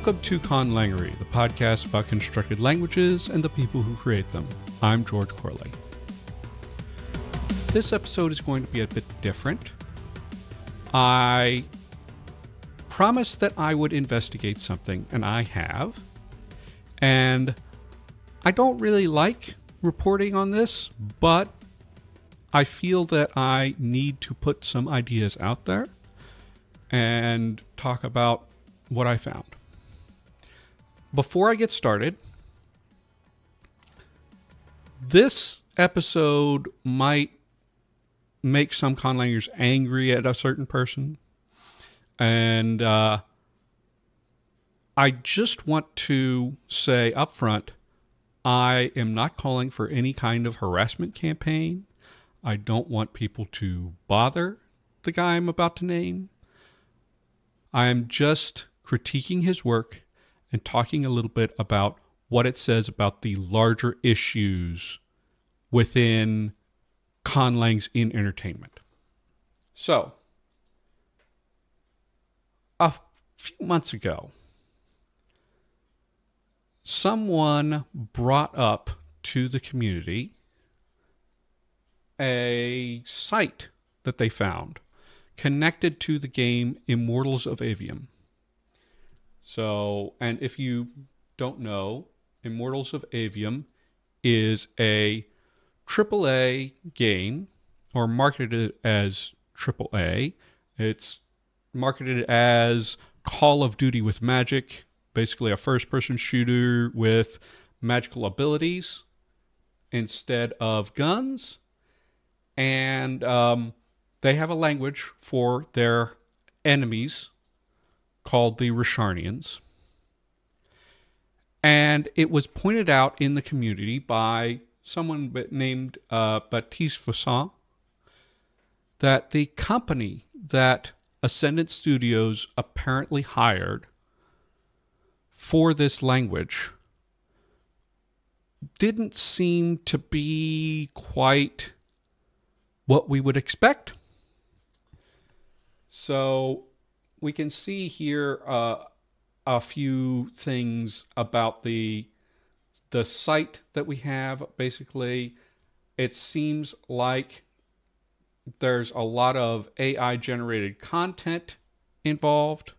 Welcome to Conlangery, the podcast about constructed languages and the people who create them. I'm George Corley. This episode is going to be a bit different. I promised that I would investigate something, and I have. And I don't really like reporting on this, but I feel that I need to put some ideas out there and talk about what I found. Before I get started, this episode might make some conlangers angry at a certain person. And I just want to say up front, I am not calling for any kind of harassment campaign. I don't want people to bother the guy I'm about to name. I'm just critiquing his work and talking a little bit about what it says about the larger issues within conlangs in entertainment. So, a few months ago, someone brought up to the community a site that they found connected to the game Immortals of Aveum. So, and if you don't know, Immortals of Aveum is a AAA game, or marketed as AAA. It's marketed as Call of Duty with magic, basically a first-person shooter with magical abilities instead of guns. And they have a language for their enemies called the Rasharnians. And it was pointed out in the community by someone named Baptiste Fasson that the company that Ascendant Studios apparently hired for this language didn't seem to be quite what we would expect. So we can see here a few things about the site that we have. Basically, it seems like there's a lot of AI generated content involved.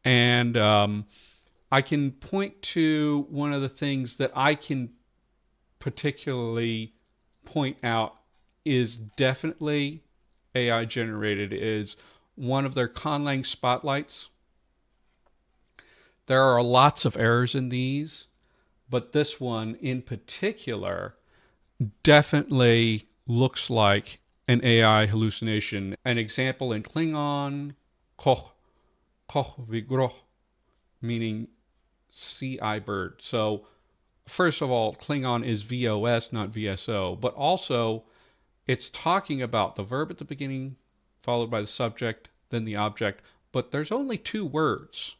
And I can point to one of the things that I can particularly point out is definitely AI generated, is one of their conlang spotlights. There are lots of errors in these, but this one in particular definitely looks like an AI hallucination. An example in Klingon, koch vigroch, meaning sea bird. So first of all, Klingon is VOS, not VSO, but also it's talking about the verb at the beginning, followed by the subject, then the object, but there's only two words.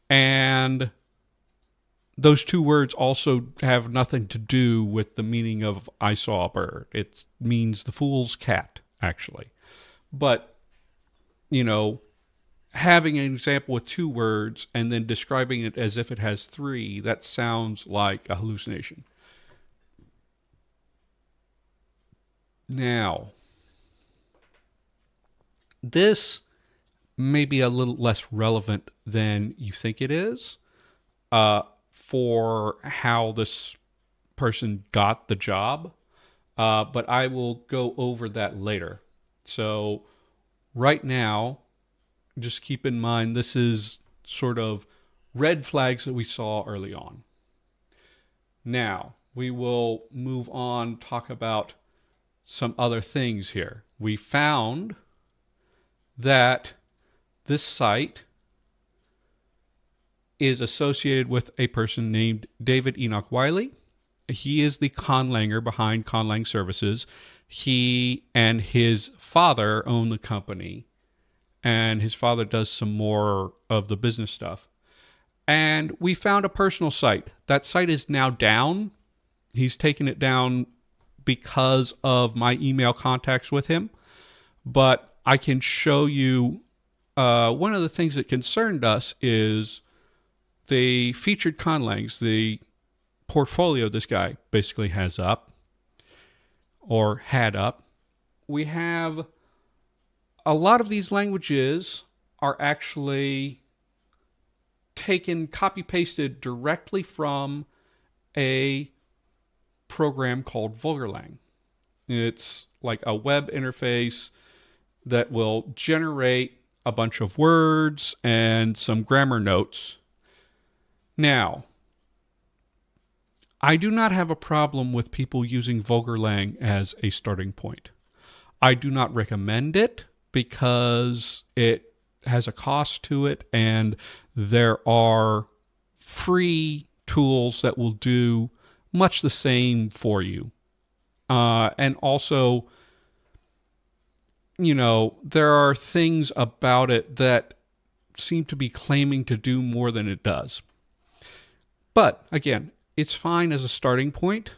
And those two words also have nothing to do with the meaning of I saw a bird. It means the fool's cat, actually. But, you know, having an example with two words and then describing it as if it has three, that sounds like a hallucination. Now, this may be a little less relevant than you think it is for how this person got the job, but I will go over that later. So right now, just keep in mind this is sort of red flags that we saw early on. Now, we will move on, talk about some other things here. We found that this site is associated with a person named David Enoch Wiley. He is the conlanger behind Conlang Services. He and his father own the company, and his father does some more of the business stuff. And we found a personal site. That site is now down. He's taken it down because of my email contacts with him. But I can show you one of the things that concerned us is the featured conlangs, the portfolio this guy basically has up, or had up. We have a lot of these languages are actually taken, copy-pasted directly from a program called Vulgarlang. It's like a web interface that will generate a bunch of words and some grammar notes. Now, I do not have a problem with people using Vulgarlang as a starting point. I do not recommend it because it has a cost to it, and there are free tools that will do much the same for you. And also, there are things about it that seem to be claiming to do more than it does. But again, it's fine as a starting point.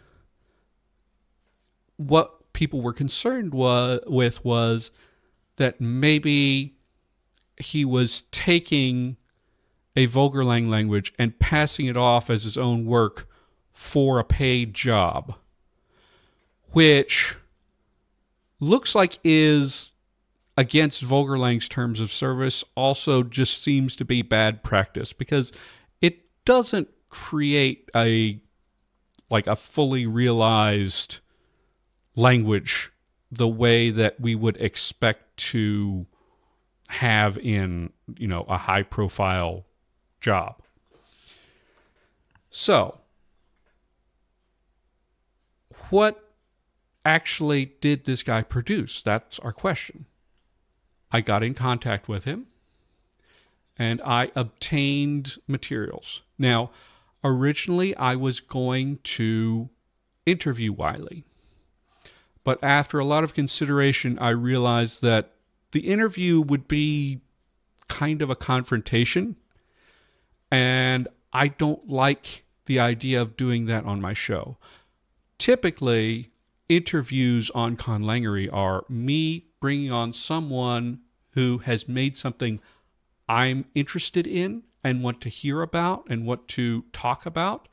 What people were concerned with was that maybe he was taking a Vulgarlang language and passing it off as his own work for a paid job, which looks like is against Vulgarlang's terms of service. Also just seems to be bad practice because it doesn't create a fully realized language the way that we would expect to have in, a high profile job. So, what actually did this guy produce? That's our question. I got in contact with him and I obtained materials. Now, originally I was going to interview Wiley, but after a lot of consideration, I realized that the interview would be kind of a confrontation, and I don't like the idea of doing that on my show. Typically, interviews on conlangery are me bringing on someone who has made something I'm interested in and want to hear about and want to talk about.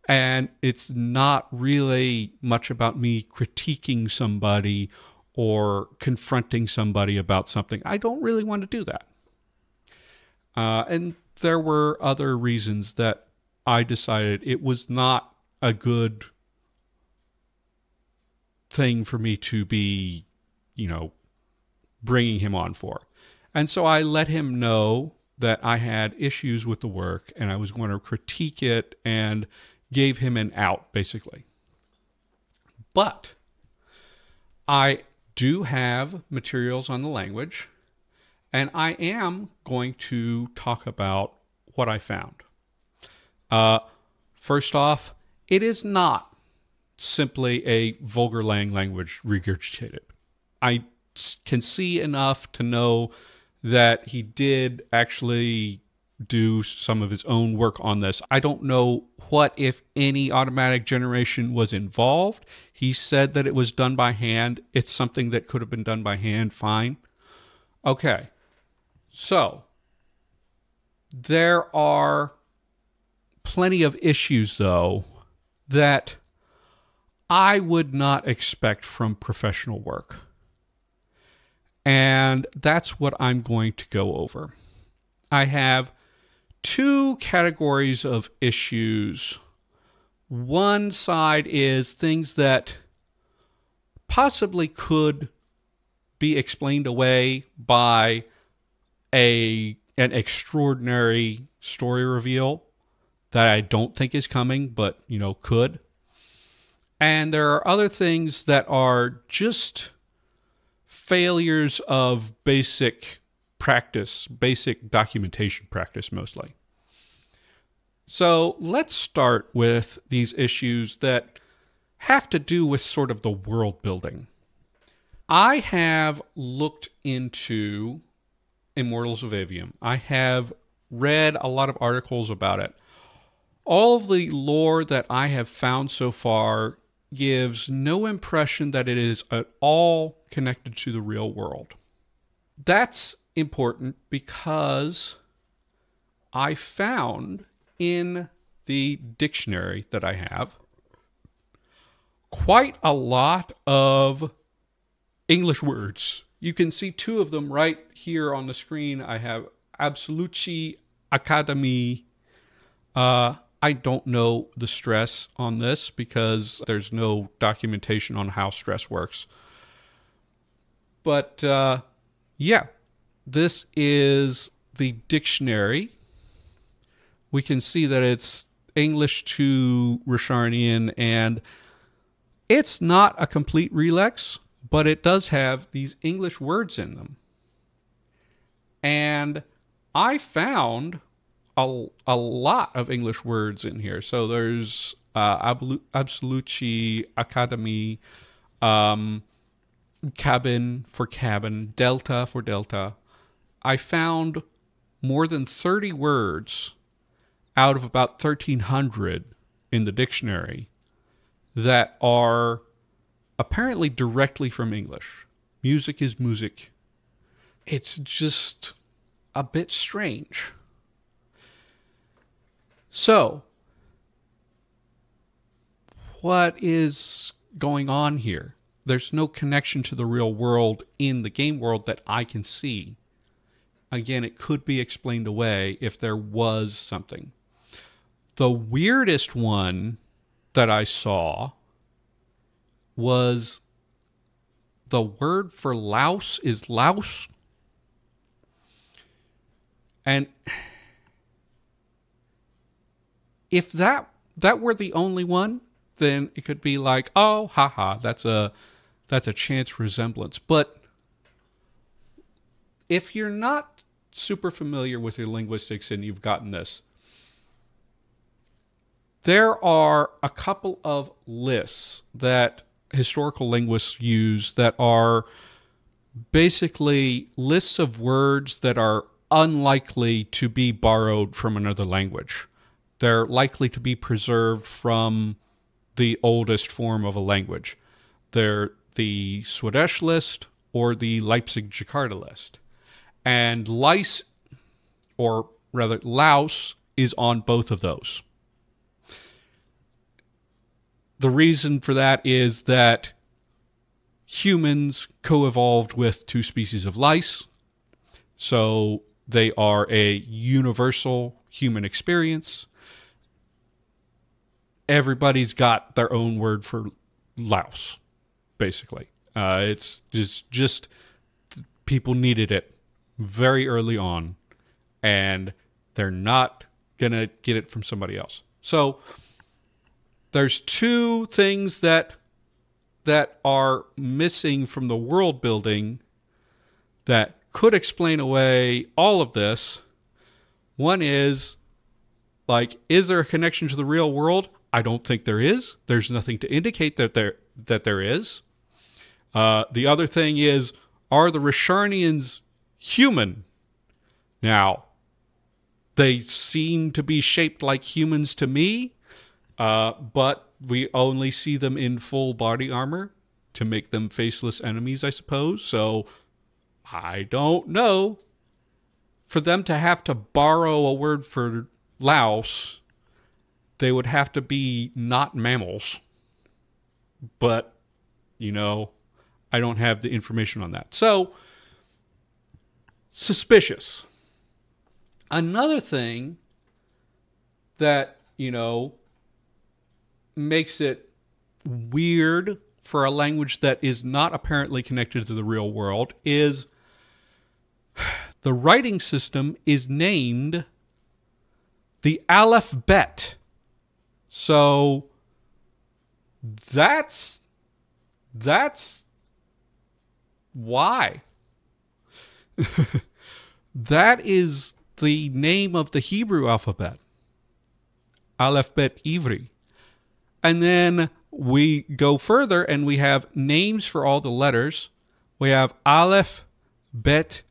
And it's not really much about me critiquing somebody or confronting somebody about something. I don't really want to do that. And there were other reasons that I decided it was not a good thing for me to be, bringing him on for. And so I let him know that I had issues with the work and I was going to critique it and gave him an out, basically. But I do have materials on the language, and I am going to talk about what I found. First off, it is not simply a Vulgarlang language regurgitated. I can see enough to know that he did actually do some of his own work on this. I don't know what, if any, automatic generation was involved. He said that it was done by hand. It's something that could have been done by hand, fine. Okay, so there are plenty of issues, though, that I would not expect from professional work. And that's what I'm going to go over. I have two categories of issues. One side is things that possibly could be explained away by an extraordinary story reveal that I don't think is coming, but, could. And there are other things that are just failures of basic practice, basic documentation practice mostly. So let's start with these issues that have to do with sort of the world building. I have looked into Immortals of Aveum. I have read a lot of articles about it. All of the lore that I have found so far gives no impression that it is at all connected to the real world. That's important because I found in the dictionary that I have quite a lot of English words. You can see two of them right here on the screen. I have Absoluci Academy. I don't know the stress on this because there's no documentation on how stress works. But yeah, this is the dictionary. We can see that it's English to Rasharnian, and it's not a complete relex, but it does have these English words in them. And I found a lot of English words in here. So there's Absoluci Academy, cabin for cabin, delta for delta. I found more than 30 words out of about 1,300 in the dictionary that are apparently directly from English. Music is music. It's just a bit strange. So, what is going on here? There's no connection to the real world in the game world that I can see. Again, it could be explained away if there was something. The weirdest one that I saw was the word for louse is louse. And if that were the only one, then it could be like, oh, haha, that's a chance resemblance. But if you're not super familiar with your linguistics and you've gotten this, there are a couple of lists that historical linguists use that are basically lists of words that are unlikely to be borrowed from another language. They're likely to be preserved from the oldest form of a language. They're the Swedish list or the Leipzig-Jakarta list. And lice, or rather louse, is on both of those. The reason for that is that humans co-evolved with two species of lice, so they are a universal human experience. Everybody's got their own word for louse, basically. It's just people needed it very early on, and they're not going to get it from somebody else. So there's two things that are missing from the world building that could explain away all of this. One is, like, is there a connection to the real world? I don't think there is. There's nothing to indicate that there is. The other thing is, are the Rasharnians human? Now, they seem to be shaped like humans to me, but we only see them in full body armor to make them faceless enemies, I suppose. So, I don't know. For them to have to borrow a word for louse, they would have to be not mammals. But, I don't have the information on that. So, suspicious. Another thing that, makes it weird for a language that is not apparently connected to the real world is the writing system is named the alphabet. So that's why. That is the name of the Hebrew alphabet. Aleph-Bet Ivri. And then we go further and we have names for all the letters. We have Aleph, Bet,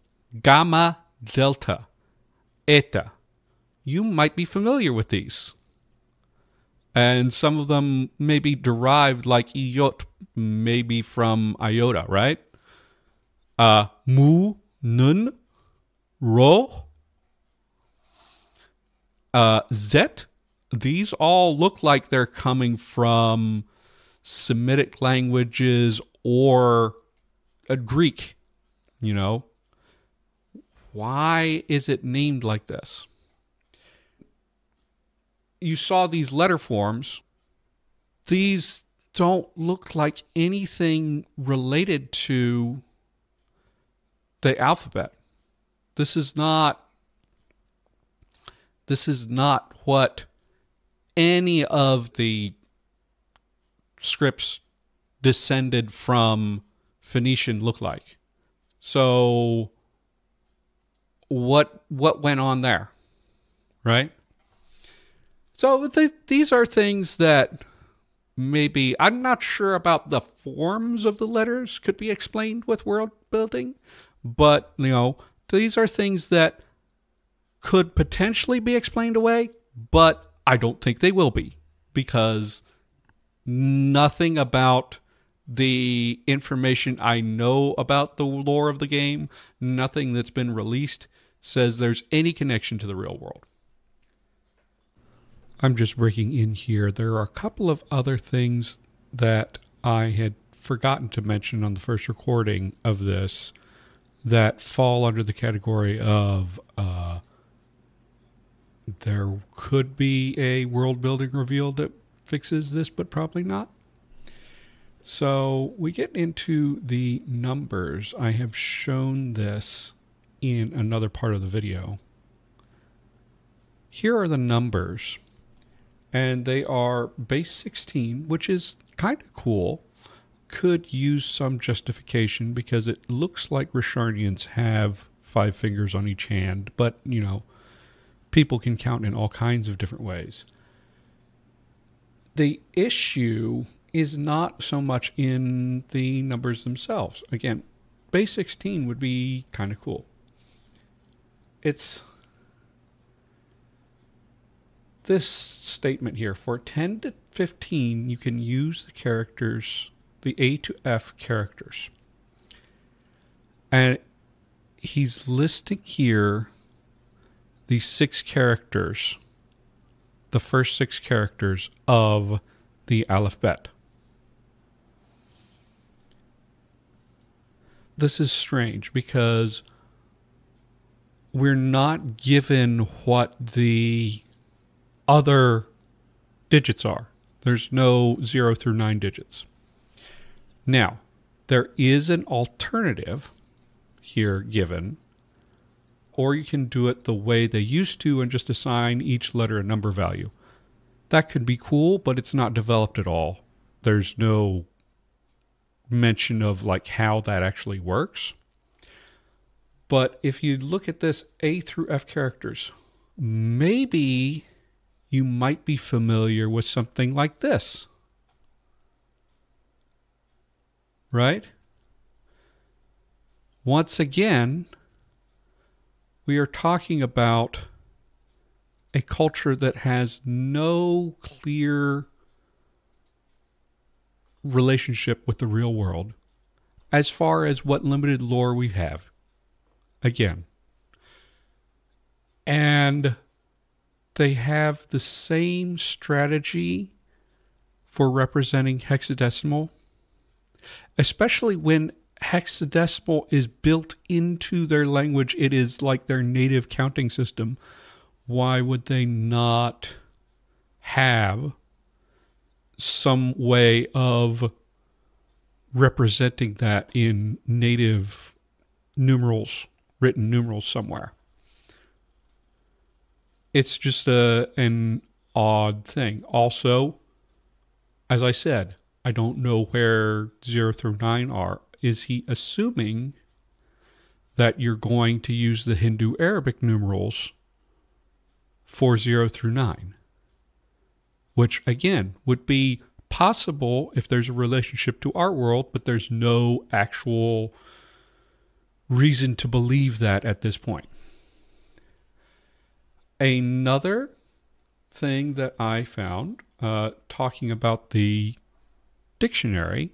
Gamma, Delta, Eta. You might be familiar with these. And some of them may be derived like Iyot, maybe from iota, right? Mu, Nun, Ro, Zet. These all look like they're coming from Semitic languages or a Greek, you know. Why is it named like this? You saw these letter forms. These don't look like anything related to the alphabet. This is not what any of the scripts descended from Phoenician look like. So what went on there, right? So these are things that maybe, I'm not sure about the forms of the letters could be explained with world building, but, you know, these are things that could potentially be explained away, but I don't think they will be, because nothing about the information I know about the lore of the game, nothing that's been released, says there's any connection to the real world. I'm just breaking in here. There are a couple of other things that I had forgotten to mention on the first recording of this that fall under the category of there could be a world building reveal that fixes this, but probably not. So we get into the numbers. I have shown this in another part of the video. Here are the numbers, and they are base 16, which is kind of cool. Could use some justification because it looks like Rasharnians have 5 fingers on each hand, but, you know, people can count in all kinds of different ways. The issue is not so much in the numbers themselves. Again, base 16 would be kind of cool. It's this statement here. For 10 to 15, you can use the characters, the A to F characters. And he's listing here the 6 characters, the first 6 characters of the alphabet. This is strange because we're not given what the other digits are. There's no 0 through 9 digits. Now, there is an alternative here given, or you can do it the way they used to and just assign each letter a number value. That could be cool, but it's not developed at all. There's no mention of like how that actually works. But if you look at this A through F characters, maybe you might be familiar with something like this. Right? Once again, we are talking about a culture that has no clear relationship with the real world as far as what limited lore we have. Again. And they have the same strategy for representing hexadecimal, especially when hexadecimal is built into their language. It is like their native counting system. Why would they not have some way of representing that in native numerals, written numerals somewhere? It's just an odd thing. Also, as I said, I don't know where 0 through 9 are. Is he assuming that you're going to use the Hindu Arabic numerals for 0 through 9? Which, again, would be possible if there's a relationship to our world, but there's no actual reason to believe that at this point. Another thing that I found, talking about the dictionary,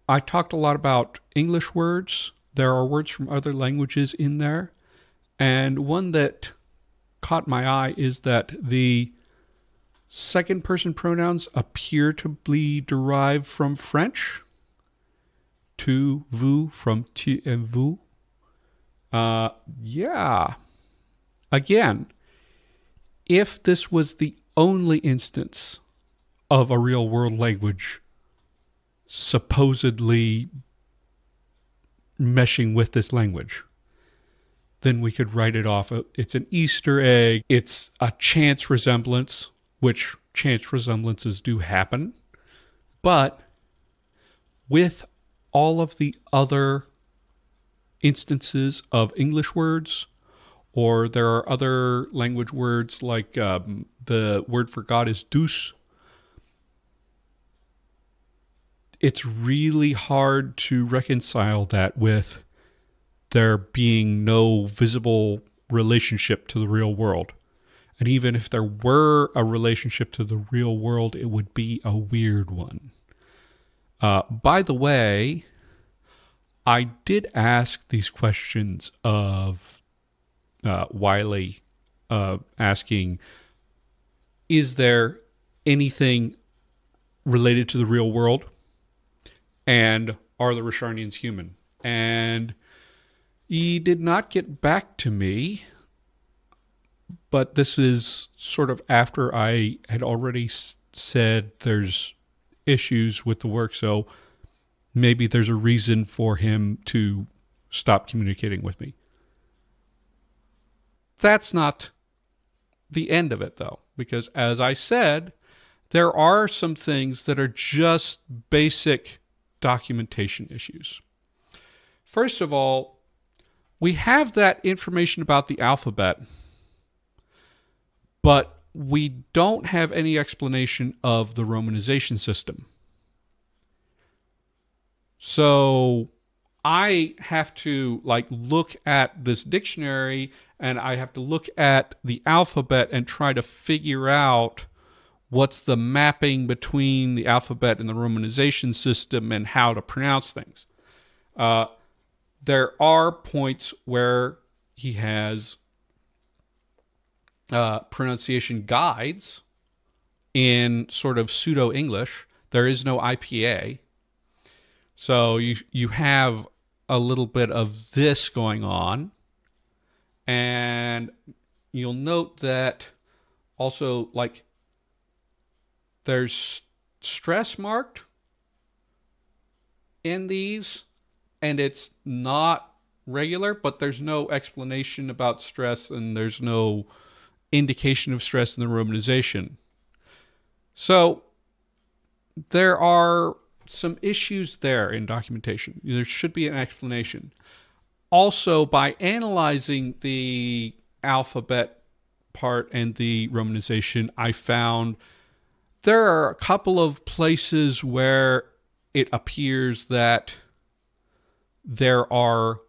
I talked a lot about English words there are words from other languages in there. And one that caught my eye is that the second person pronouns appear to be derived from French. Tu, vous, from tu and vous. Yeah. Again, if this was the only instance of a real world language supposedly meshing with this language, then we could write it off. It's an Easter egg. It's a chance resemblance, which chance resemblances do happen. But with all of the other instances of English words, or there are other language words like the word for God is Deus, it's really hard to reconcile that with there being no visible relationship to the real world. And even if there were a relationship to the real world, it would be a weird one. By the way, I did ask these questions of Wiley, asking, is there anything related to the real world? And are the Rasharnians human? And he did not get back to me, but this is sort of after I had already said there's issues with the work, so maybe there's a reason for him to stop communicating with me. That's not the end of it, though, because as I said, there are some things that are just basic documentation issues. First of all, we have that information about the alphabet, but we don't have any explanation of the romanization system. So I have to look at this dictionary, and I have to look at the alphabet and try to figure out what's the mapping between the alphabet and the romanization system and how to pronounce things. There are points where he has pronunciation guides in sort of pseudo-English. There is no IPA. So you have a little bit of this going on. And you'll note that also, there's stress marked in these, and it's not regular, but there's no explanation about stress, and there's no indication of stress in the romanization. So there are some issues there in documentation. There should be an explanation. Also, by analyzing the alphabet part and the romanization, I found there are a couple of places where it appears that there are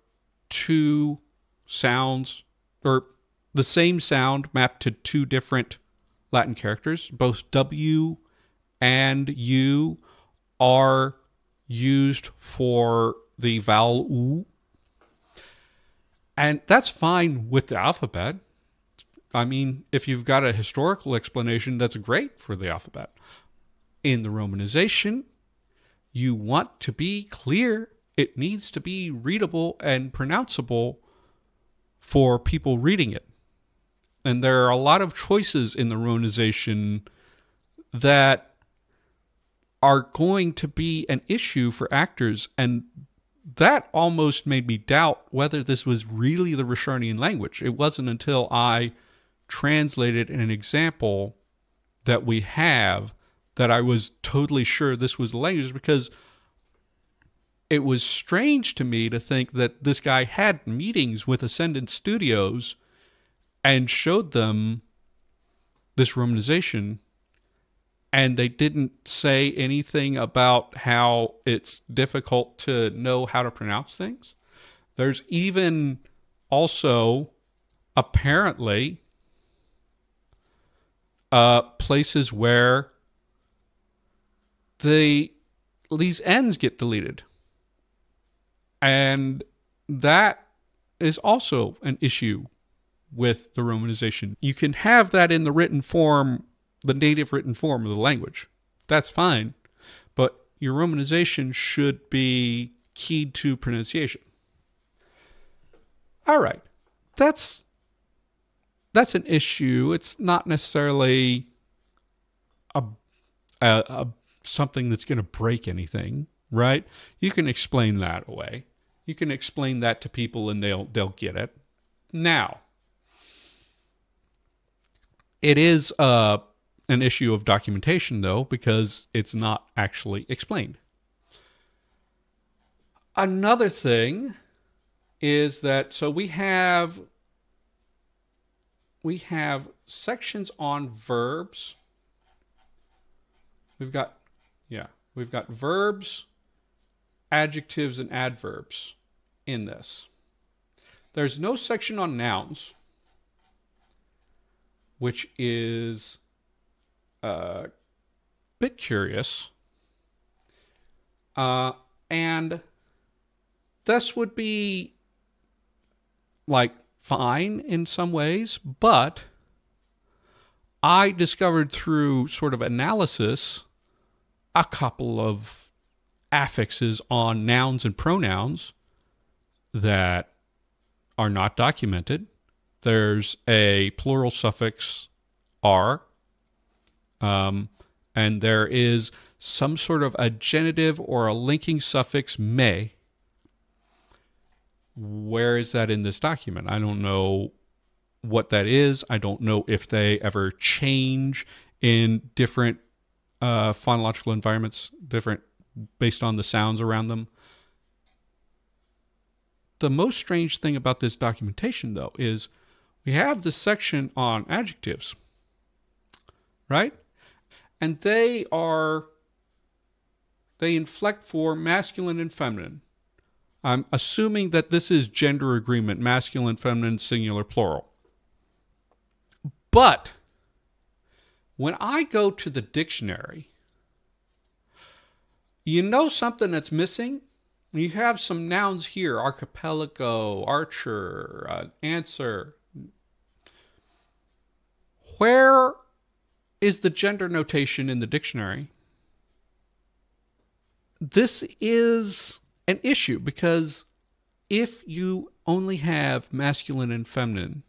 two sounds, or the same sound mapped to two different Latin characters. Both W and U are used for the vowel U. And that's fine with the alphabet. I mean, if you've got a historical explanation, that's great for the alphabet. In the romanization, you want to be clear. It needs to be readable and pronounceable for people reading it. And there are a lot of choices in the romanization that are going to be an issue for actors, and that almost made me doubt whether this was really the Rasharnian language. It wasn't until I translated an example that we have that I was totally sure this was the language, because it was strange to me to think that this guy had meetings with Ascendant Studios and showed them this romanization, and they didn't say anything about how it's difficult to know how to pronounce things. There's even also apparently places where these N's get deleted. And that is also an issue with the romanization. You can have that in the written form, the native written form of the language. That's fine. But your romanization should be keyed to pronunciation. All right. That's an issue. It's not necessarily a something that's going to break anything, right? You can explain that away. You can explain that to people and they'll get it. Now, it is an issue of documentation, though, because it's not actually explained. Another thing is that, so we have sections on verbs. We've got verbs, adjectives, and adverbs in this. There's no section on nouns, which is a bit curious. And this would be like fine in some ways, but I discovered through sort of analysis a couple of affixes on nouns and pronouns that are not documented. There's a plural suffix "r", and there is some sort of a genitive or a linking suffix "may". Where is that in this document? I don't know what that is. I don't know if they ever change in different phonological environments, different based on the sounds around them. The most strange thing about this documentation, though, is we have this section on adjectives, right? And they inflect for masculine and feminine. I'm assuming that this is gender agreement, masculine, feminine, singular, plural. But when I go to the dictionary, you know something that's missing? You have some nouns here: archipelago, archer, answer. Where is the gender notation in the dictionary? This is an issue because if you only have masculine and feminine,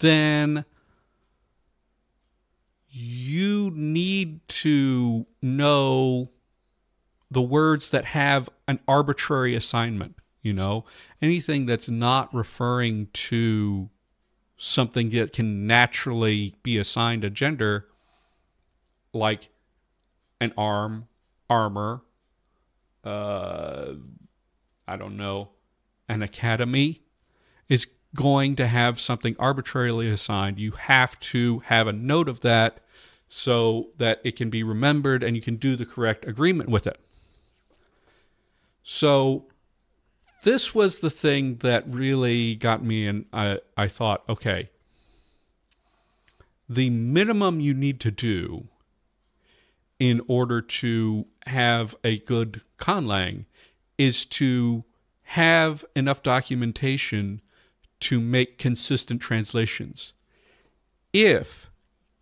then you need to know the words that have an arbitrary assignment, anything that's not referring to something that can naturally be assigned a gender, like an arm, armor, I don't know, an academy, is going to have something arbitrarily assigned. You have to have a note of that so that it can be remembered and you can do the correct agreement with it. So this was the thing that really got me, and I thought, okay, the minimum you need to do in order to have a good conlang is to have enough documentation to make consistent translations. If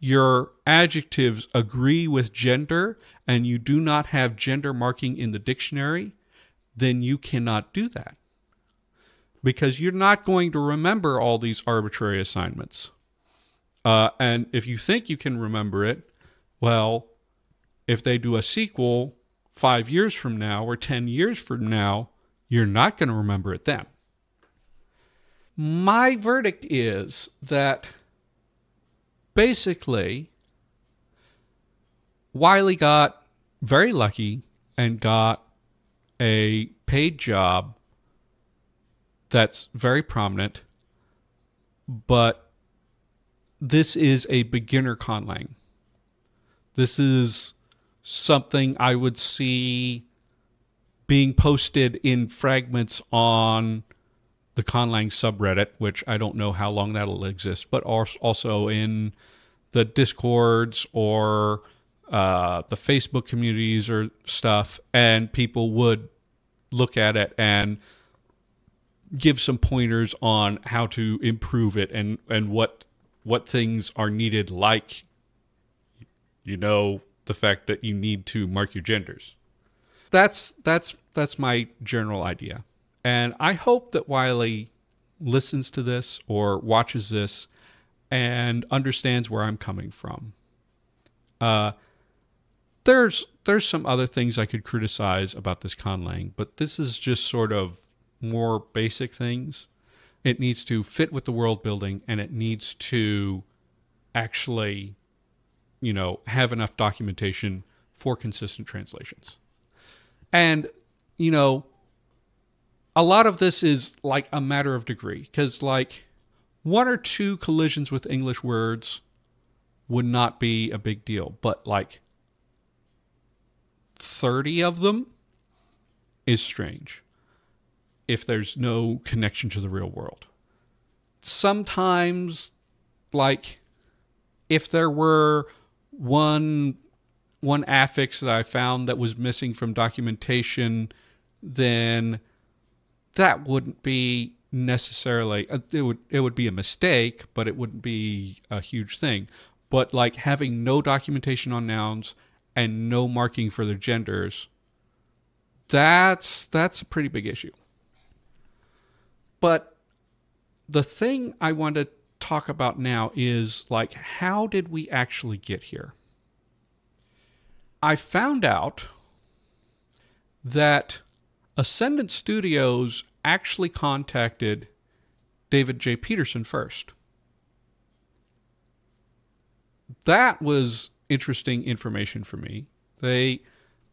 your adjectives agree with gender and you do not have gender marking in the dictionary, then you cannot do that, because you're not going to remember all these arbitrary assignments. And if you think you can remember it, well, if they do a sequel 5 years from now or 10 years from now, you're not going to remember it then. My verdict is that basically Wiley got very lucky and got a paid job that's very prominent, but this is a beginner conlang. This is something I would see being posted in fragments on the conlang subreddit, which I don't know how long that'll exist, but also in the Discords or the Facebook communities or stuff, and people would look at it and give some pointers on how to improve it and what things are needed, like, the fact that you need to mark your genders. That's my general idea. And I hope that Wiley listens to this or watches this and understands where I'm coming from. There's some other things I could criticize about this conlang, but this is just sort of more basic things. It needs to fit with the world building, and it needs to actually, have enough documentation for consistent translations. And, a lot of this is like a matter of degree, because like 1 or 2 collisions with English words would not be a big deal, but like 30 of them is strange if there's no connection to the real world. Sometimes, like, if there were one affix that I found that was missing from documentation, then that wouldn't be necessarily, it would be a mistake, but it wouldn't be a huge thing. But like having no documentation on nouns and no marking for their genders, that's a pretty big issue. But the thing I want to talk about now is, like, how did we actually get here? I found out that Ascendant Studios actually contacted David J. Peterson first. That was interesting information for me. They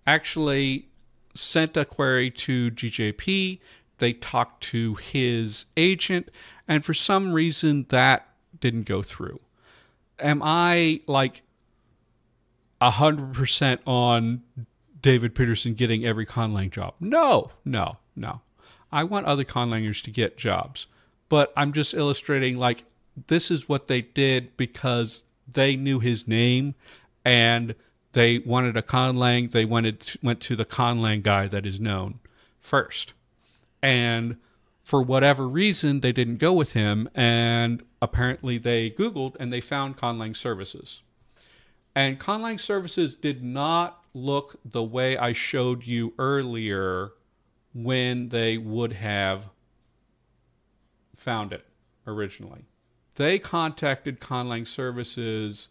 actually sent a query to GJP. They talked to his agent, and for some reason that didn't go through. Am I like 100% on David Peterson getting every conlang job? No. I want other conlangers to get jobs, but I'm just illustrating, like, this is what they did because they knew his name and they wanted a conlang. They went to the conlang guy that is known first. And for whatever reason, they didn't go with him. And apparently they Googled and they found conlang services. And conlang services did not look the way I showed you earlier when they would have found it originally. They contacted conlang services,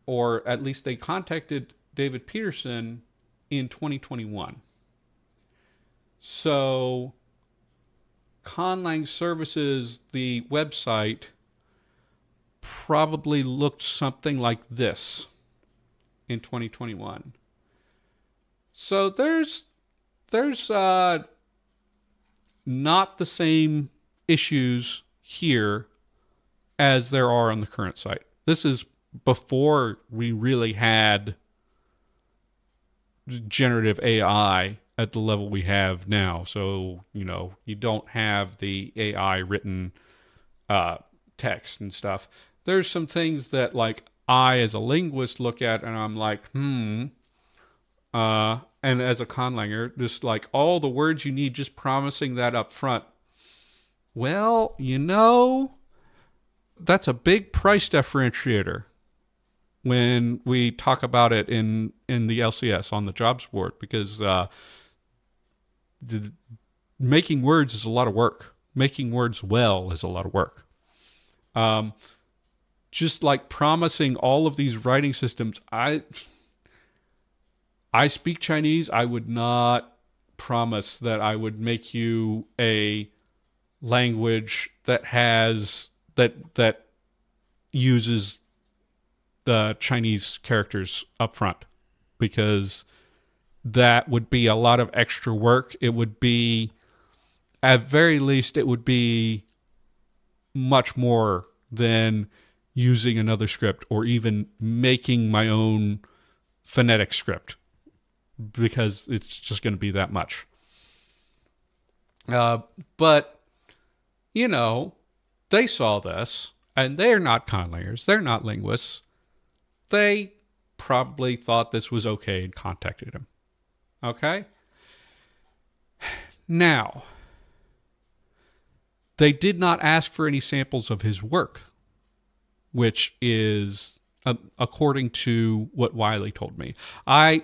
or at least they contacted David Peterson in 2021. So conlang services, the website, probably looked something like this in 2021. So there's not the same issues here as there are on the current site. This is before we really had generative AI at the level we have now. So, you don't have the AI written text and stuff. There's some things that, like, I as a linguist look at and I'm like, and as a conlanger, just like all the words you need, just promising that up front. Well, that's a big price differentiator when we talk about it in the LCS on the jobs board, because making words is a lot of work. Making words well is a lot of work. Just like promising all of these writing systems, I speak Chinese. I would not promise that I would make you a language that has that uses the Chinese characters up front, because that would be a lot of extra work. It would be, at very least, it would be much more than using another script or even making my own phonetic script, because it's just going to be that much. But, they saw this, and they're not conlangers. They're not linguists. They probably thought this was okay and contacted him. Okay? Now, They did not ask for any samples of his work, which is according to what Wiley told me. I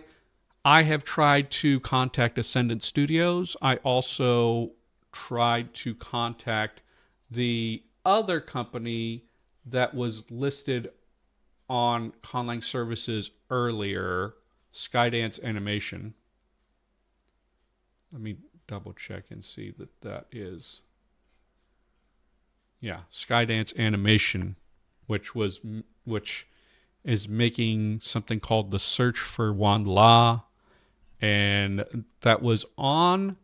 have tried to contact Ascendant Studios. I also tried to contact the other company that was listed on Conlang Services earlier, Skydance Animation. Let me double check and see that is... Yeah, Skydance Animation, which is making something called The Search for Wan La, and that was on.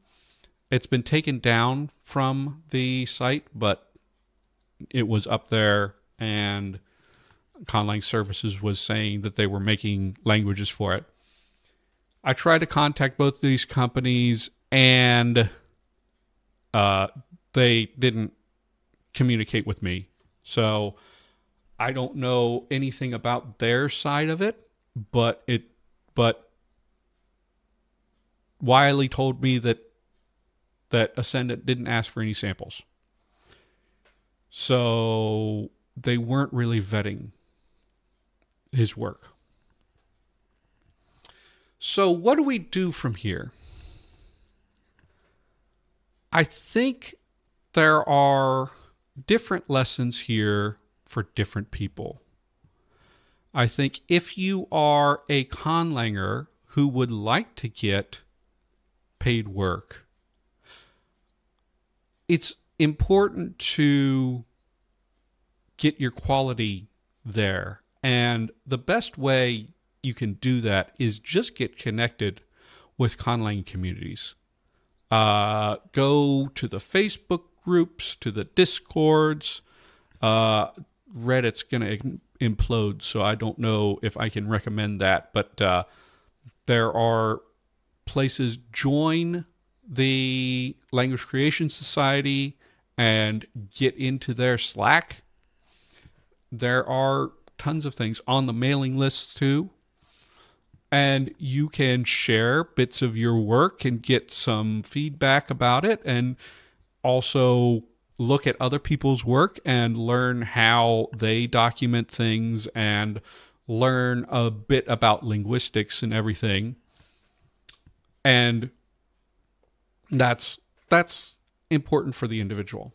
It's been taken down from the site, but it was up there, and Conlang Services was saying that they were making languages for it. I tried to contact both of these companies, and they didn't communicate with me. So I don't know anything about their side of it, but Wiley told me that Ascendant didn't ask for any samples. So they weren't really vetting his work. So what do we do from here? I think there are different lessons here for different people. I think if you are a conlanger who would like to get paid work, it's important to get your quality there. And the best way you can do that is just get connected with conlang communities. Go to the Facebook groups, to the Discords. Reddit's going to implode, so I don't know if I can recommend that. But there are places. Join the Language Creation Society and get into their Slack. There are tons of things on the mailing lists too. And you can share bits of your work and get some feedback about it, and also look at other people's work and learn how they document things and learn a bit about linguistics and everything. And that's important for the individual.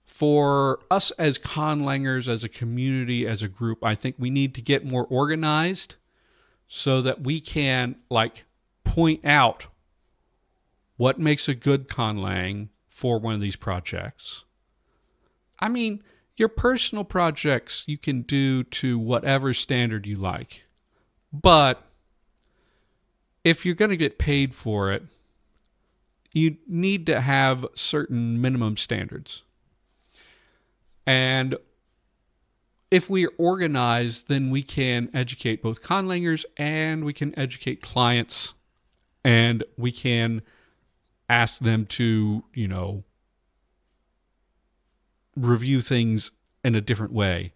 For us as conlangers, as a community, as a group, I think we need to get more organized so that we can point out what makes a good conlang for one of these projects. I mean, your personal projects you can do to whatever standard you like. But if you're going to get paid for it, you need to have certain minimum standards. And if we are organized, then we can educate both conlangers and we can educate clients, and we can ask them to, review things in a different way.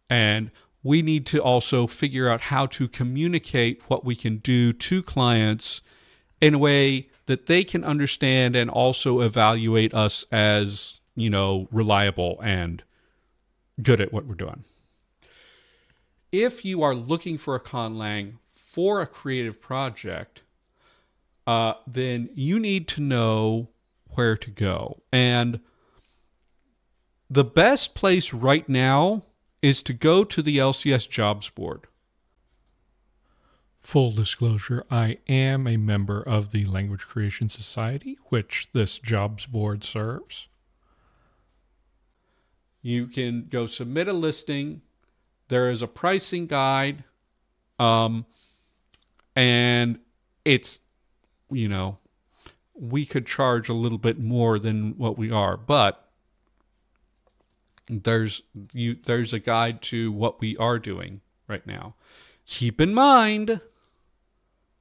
And we need to also figure out how to communicate what we can do to clients in a way that they can understand and also evaluate us as, reliable and good at what we're doing. If you are looking for a conlang for a creative project, then you need to know where to go. And the best place right now is to go to the LCS jobs board. Full disclosure, I am a member of the Language Creation Society, which this jobs board serves. You can go submit a listing. There is a pricing guide. And it's, we could charge a little bit more than what we are, but there's a guide to what we are doing right now. Keep in mind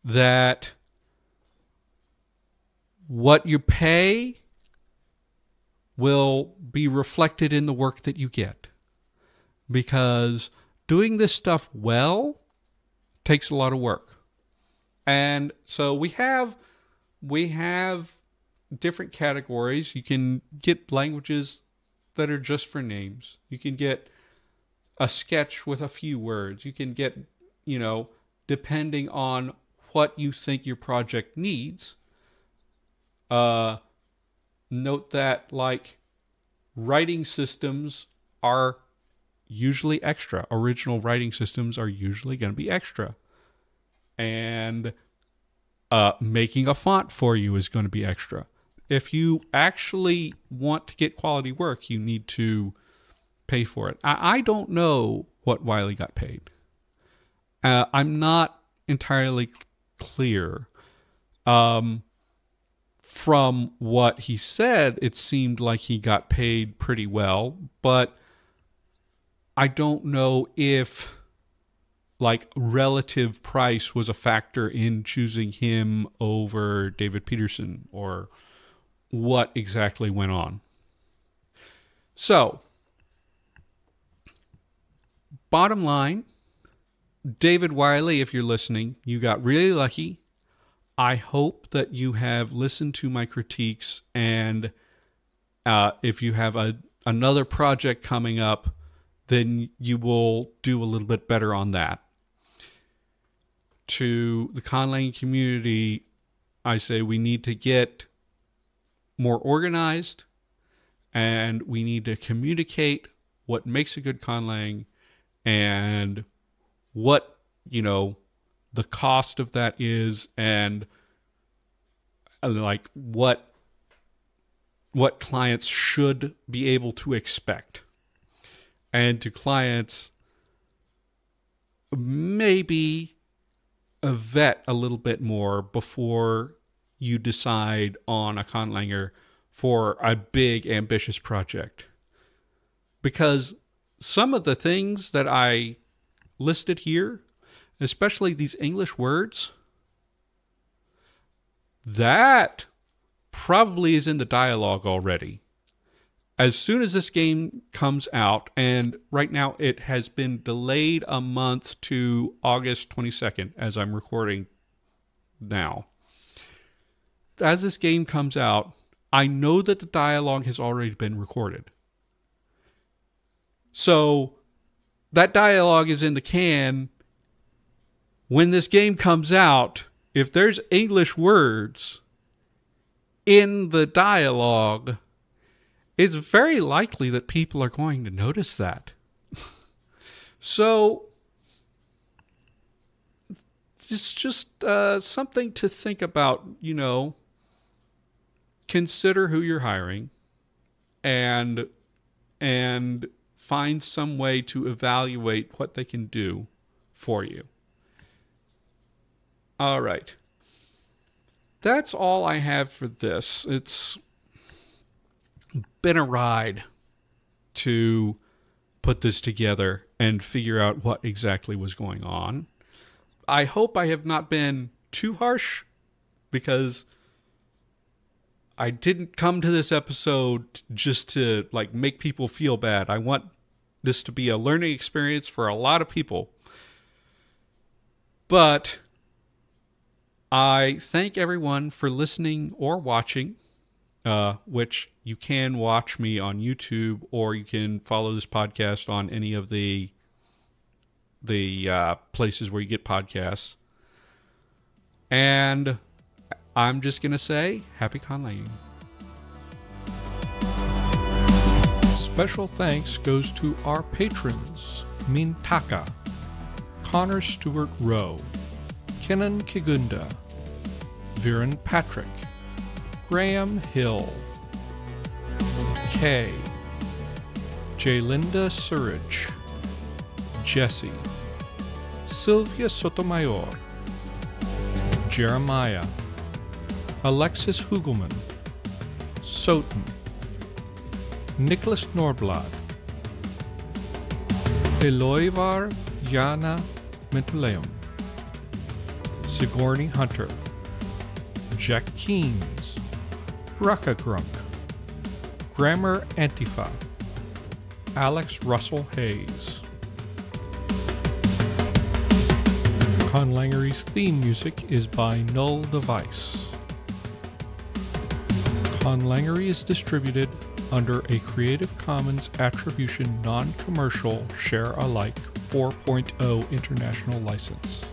that what you pay will be reflected in the work that you get, because doing this stuff well takes a lot of work. And so we have different categories. You can get languages that are just for names. You can get a sketch with a few words. You can get, depending on what you think your project needs. Note that, like, writing systems are usually extra. Original writing systems are usually going to be extra. And making a font for you is going to be extra. If you actually want to get quality work, you need to pay for it. I don't know what Wiley got paid. I'm not entirely clear. From what he said, it seemed like he got paid pretty well, but I don't know if relative price was a factor in choosing him over David Peterson, or what exactly went on. So, bottom line, David Wiley, if you're listening, you got really lucky. I hope that you have listened to my critiques, and if you have another project coming up, then you will do a little bit better on that. To the conlanging community, I say we need to get more organized, and we need to communicate what makes a good conlang and what, the cost of that is, and what clients should be able to expect. And to clients, maybe vet a little bit more before you decide on a conlanger for a big, ambitious project. Because some of the things that I listed here, especially these English words, that probably is in the dialogue already. As soon as this game comes out, and right now it has been delayed a month to August 22nd, as I'm recording now. As this game comes out, I know that the dialogue has already been recorded. So that dialogue is in the can. When this game comes out, if there's English words in the dialogue, it's very likely that people are going to notice that. So it's just something to think about, consider who you're hiring, and find some way to evaluate what they can do for you. All right. That's all I have for this. It's been a ride to put this together and figure out what exactly was going on. I hope I have not been too harsh, because I didn't come to this episode just to make people feel bad. I want this to be a learning experience for a lot of people. But I thank everyone for listening or watching, which you can watch me on YouTube, or you can follow this podcast on any of the places where you get podcasts. And I'm just going to say, happy conlanging. Special thanks goes to our patrons, Mintaka, Connor Stewart Rowe, Kenan Kigunda, Viren Patrick, Graham Hill, Kay, Jalinda Surridge, Jesse, Sylvia Sotomayor, Jeremiah, Alexis Hugelman, Soten, Nicholas Norblad, Eloivar Jana Mentuleum, Sigourney Hunter, Jack Keynes, Raka Grunk, Grammar Antifa, Alex Russell Hayes. Conlangery's theme music is by Null Device. Conlangery is distributed under a Creative Commons Attribution Non-Commercial Share Alike 4.0 international license.